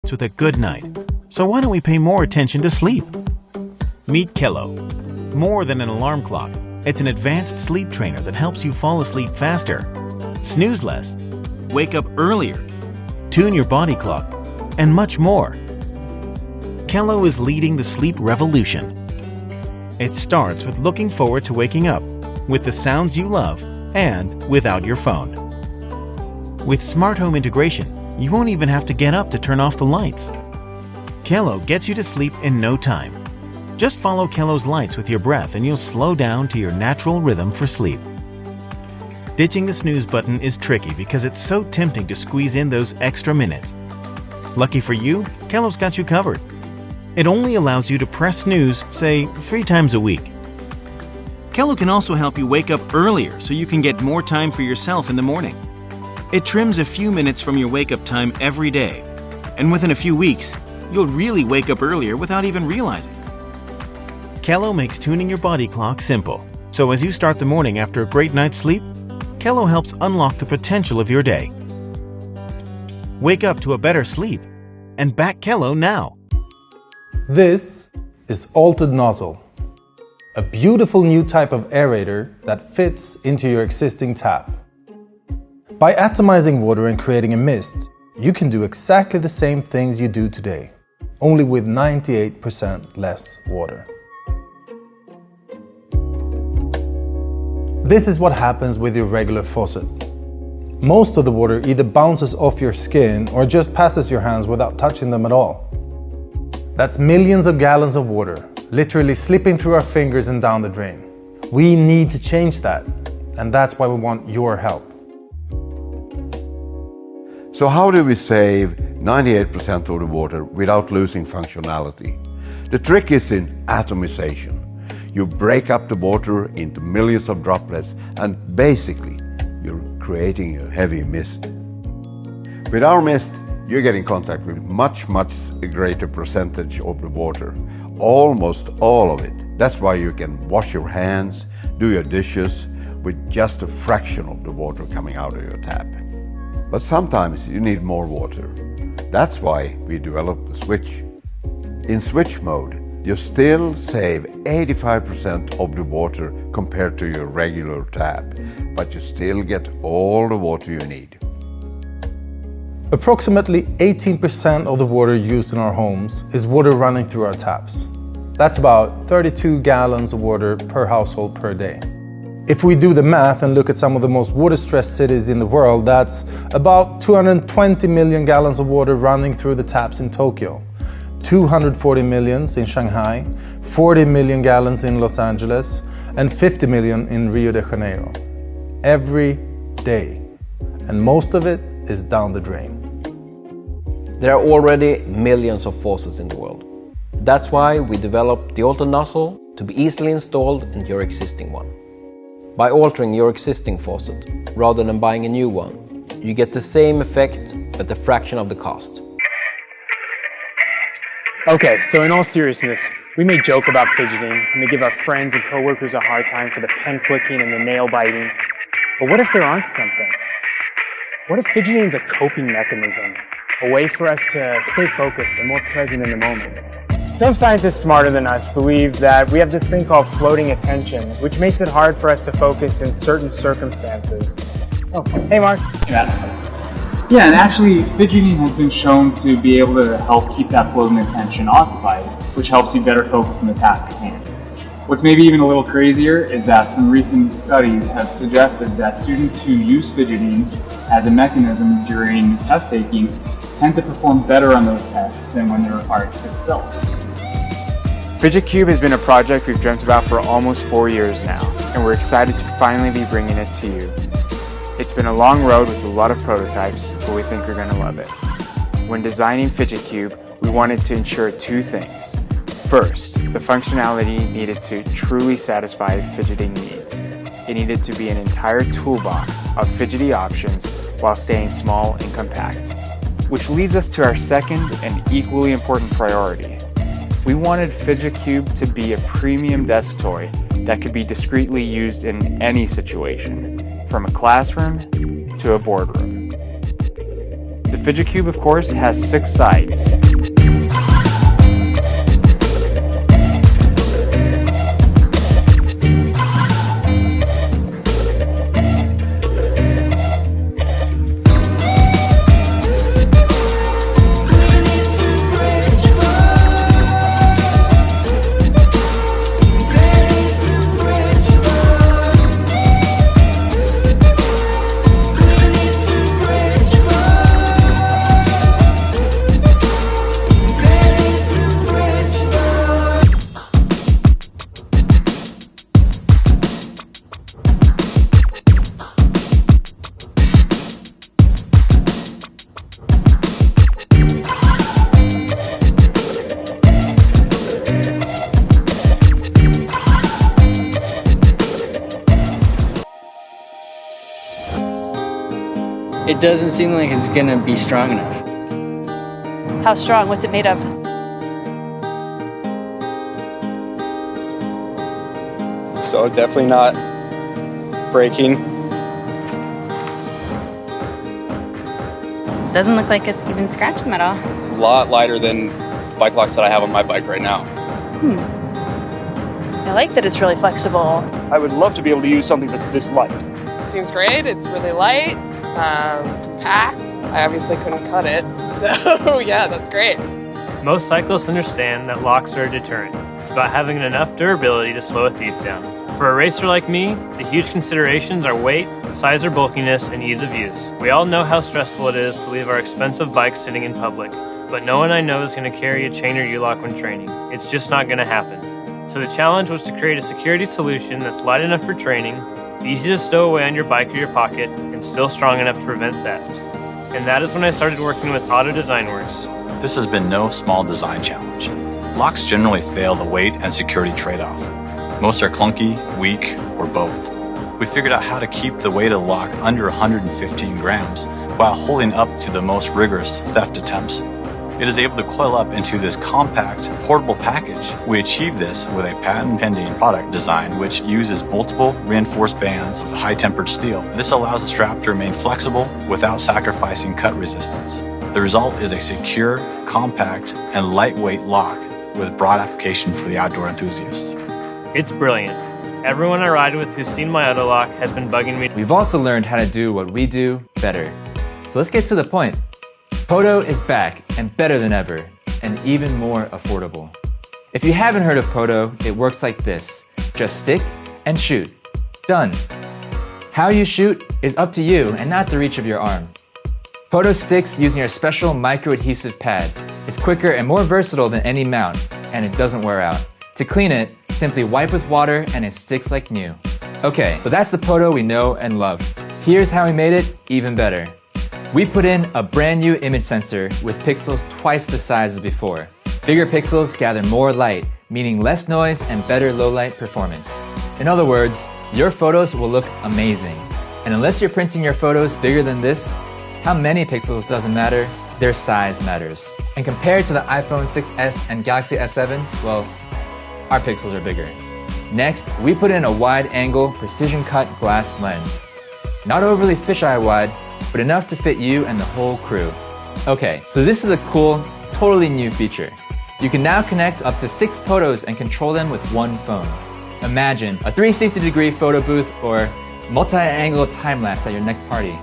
starts with a good night. So why don't we pay more attention to sleep? Meet Kello. More than an alarm clock, it's an advanced sleep trainer that helps you fall asleep faster, snooze less, wake up earlier, tune your body clock, and much more. Kello is leading the sleep revolution. It starts with looking forward to waking up, with the sounds you love, and without your phone. With smart home integration, you won't even have to get up to turn off the lights. Kello gets you to sleep in no time. Just follow Kello's lights with your breath and you'll slow down to your natural rhythm for sleep. Ditching the snooze button is tricky because it's so tempting to squeeze in those extra minutes. Lucky for you, Kello's got you covered. It only allows you to press snooze, say, 3 times a week. Kello can also help you wake up earlier so you can get more time for yourself in the morning. It trims a few minutes from your wake-up time every day, and within a few weeks, you'll really wake up earlier without even realizing. Kello makes tuning your body clock simple, so as you start the morning after a great night's sleep, Kello helps unlock the potential of your day. Wake up to a better sleep, and back Kello now. This is Altered Nozzle, a beautiful new type of aerator that fits into your existing tap. By atomizing water and creating a mist, you can do exactly the same things you do today, only with 98% less water. This is what happens with your regular faucet. Most of the water either bounces off your skin or just passes your hands without touching them at all. That's millions of gallons of water, literally slipping through our fingers and down the drain. We need to change that, and that's why we want your help. So how do we save 98% of the water without losing functionality? The trick is in atomization. You break up the water into millions of droplets and basically you're creating a heavy mist. With our mist, you get in contact with much greater percentage of the water, almost all of it. That's why you can wash your hands, do your dishes with just a fraction of the water coming out of your tap. But sometimes you need more water. That's why we developed the switch. In switch mode, you still save 85% of the water compared to your regular tap, but you still get all the water you need. Approximately 18% of the water used in our homes is water running through our taps. That's about 32 gallons of water per household per day. If we do the math and look at some of the most water-stressed cities in the world, that's about 220 million gallons of water running through the taps in Tokyo, 240 million in Shanghai, 40 million gallons in Los Angeles, and 50 million in Rio de Janeiro. Every day. And most of it is down the drain. There are already millions of faucets in the world. That's why we developed the Altered Nozzle to be easily installed into your existing one. By altering your existing faucet, rather than buying a new one, you get the same effect at a fraction of the cost. Okay, so in all seriousness, we may joke about fidgeting, we may give our friends and coworkers a hard time for the pen clicking and the nail biting, but what if there aren't something? What if fidgeting is a coping mechanism, a way for us to stay focused and more present in the moment? Some scientists smarter than us believe that we have this thing called floating attention, which makes it hard for us to focus in certain circumstances. Oh, hey Mark. Yeah, and actually fidgeting has been shown to be able to help keep that floating attention occupied, which helps you better focus on the task at hand. What's maybe even a little crazier is that some recent studies have suggested that students who use fidgeting as a mechanism during test taking tend to perform better on those tests than when they're required to sit still. Fidget Cube has been a project we've dreamt about for almost 4 years now, and we're excited to finally be bringing it to you. It's been a long road with a lot of prototypes, but we think you're going to love it. When designing Fidget Cube, we wanted to ensure 2 things. First, the functionality needed to truly satisfy fidgeting needs. It needed to be an entire toolbox of fidgety options while staying small and compact. Which leads us to our second and equally important priority. We wanted Fidget Cube to be a premium desk toy that could be discreetly used in any situation, from a classroom to a boardroom. The Fidget Cube, of course, has 6 sides. It doesn't seem like it's gonna be strong enough. How strong? What's it made of? So definitely not breaking. Doesn't look like it's even scratched them at all. A lot lighter than bike locks that I have on my bike right now. I like that it's really flexible. I would love to be able to use something that's this light. It seems great. It's really light, compact. I obviously couldn't cut it, so yeah, that's great. Most cyclists understand that locks are a deterrent. It's about having enough durability to slow a thief down. For a racer like me, the huge considerations are weight, size or bulkiness, and ease of use. We all know how stressful it is to leave our expensive bikes sitting in public, but no one I know is going to carry a chain or U-lock when training. It's just not going to happen. So the challenge was to create a security solution that's light enough for training, easy to stow away on your bike or your pocket, and still strong enough to prevent theft. And that is when I started working with Auto Design Works. This has been no small design challenge. Locks generally fail the weight and security trade-off. Most are clunky, weak, or both. We figured out how to keep the weight of the lock under 115 grams while holding up to the most rigorous theft attempts. It is able to coil up into this compact, portable package. We achieved this with a patent-pending product design which uses multiple reinforced bands of high-tempered steel. This allows the strap to remain flexible without sacrificing cut resistance. The result is a secure, compact, and lightweight lock with broad application for the outdoor enthusiasts. It's brilliant. Everyone I ride with who's seen my auto lock has been bugging me. We've also learned how to do what we do better. So let's get to the point. Poto is back and better than ever, and even more affordable. If you haven't heard of Poto, it works like this. Just stick and shoot. Done. How you shoot is up to you and not the reach of your arm. Poto sticks using our special micro-adhesive pad. It's quicker and more versatile than any mount, and it doesn't wear out. To clean it, simply wipe with water and it sticks like new. Okay, so that's the Poto we know and love. Here's how we made it even better. We put in a brand new image sensor with pixels twice the size as before. Bigger pixels gather more light, meaning less noise and better low light performance. In other words, your photos will look amazing. And unless you're printing your photos bigger than this, how many pixels doesn't matter, their size matters. And compared to the iPhone 6s and Galaxy S7, well, our pixels are bigger. Next, we put in a wide-angle, precision-cut glass lens. Not overly fisheye wide, but enough to fit you and the whole crew. Okay, so this is a cool, totally new feature. You can now connect up to 6 photos and control them with one phone. Imagine a 360-degree photo booth or multi-angle time-lapse at your next party.